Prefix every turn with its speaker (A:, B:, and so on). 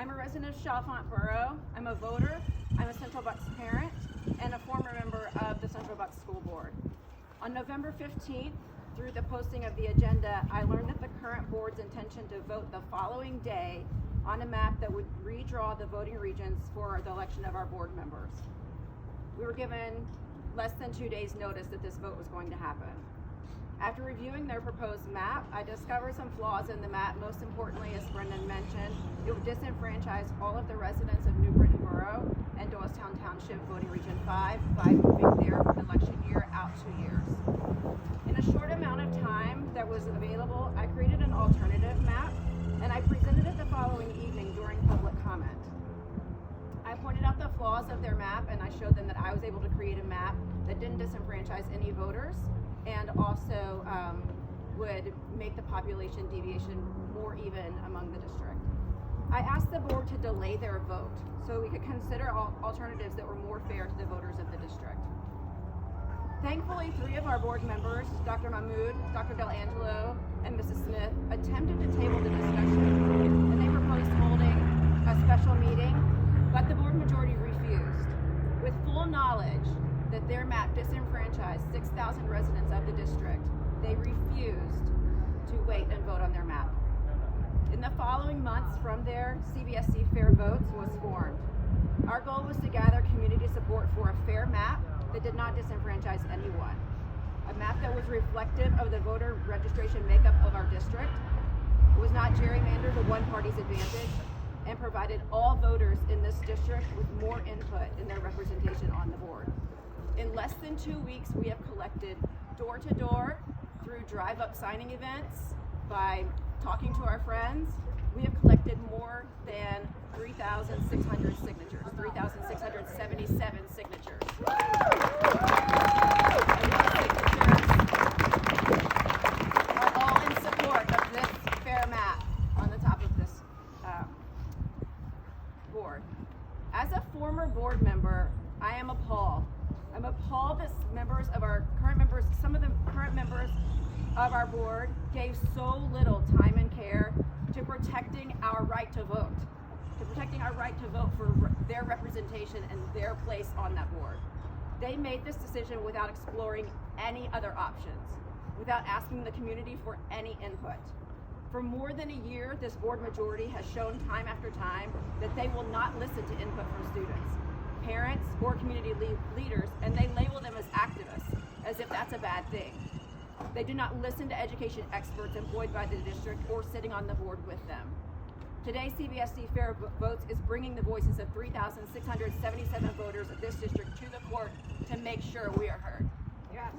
A: I'm a resident of Chalfont Borough. I'm a voter, I'm a Central Bucks parent, and a former member of the Central Bucks School Board. On November 15th, through the posting of the agenda, I learned that the current board's intention to vote the following day on a map that would redraw the voting regions for the election of our board members. We were given less than 2 days notice that this vote was going to happen. After reviewing their proposed map, I discovered some flaws in the map. Most importantly, as Brendan mentioned, it would disenfranchise all of the residents of New Britain Borough and Doylestown Township voting region 5 by moving their election year out 2 years. In a short amount of time that was available, I created an alternative map and I presented it the following evening during public comment. I pointed out the flaws of their map and I showed them that I was able to create a map that didn't disenfranchise any voters and also would make the population deviation more even among the district. I asked the board to delay their vote so we could consider alternatives that were more fair to the voters of the district. Thankfully, 3 of our board members, Dr. Mahmood, Dr. Delangelo, and Mrs. Smith, attempted to table the discussion, and they proposed holding a special meeting, but the board majority refused. With full knowledge that their map disenfranchised 6,000 residents of the district, they refused to wait and vote on their map. In the following months from there, CBSD Fair Votes was formed. Our goal was to gather community support for a fair map that did not disenfranchise anyone. A map that was reflective of the voter registration makeup of our district, was not gerrymandered to one party's advantage, and provided all voters in this district with more input in their representation on the board. In less than 2 weeks, we have collected door-to-door through drive-up signing events, by talking to our friends. We have collected more than 3,600 signatures, 3,677 signatures. And those signatures are all in support of this fair map on the top of this board. As a former board member, I am appalled. I'm appalled that some of the current members of our board gave so little time and care to protecting our right to vote, for their representation and their place on that board. They made this decision without exploring any other options, without asking the community for any input. For more than a year, this board majority has shown time after time that they will not listen to input from students, parents, or community leaders, and they label them as activists, as if that's a bad thing. They do not listen to education experts employed by the district or sitting on the board with them. Today, CBSD Fair Votes is bringing the voices of 3,677 voters of this district to the court to make sure we are heard. Yes.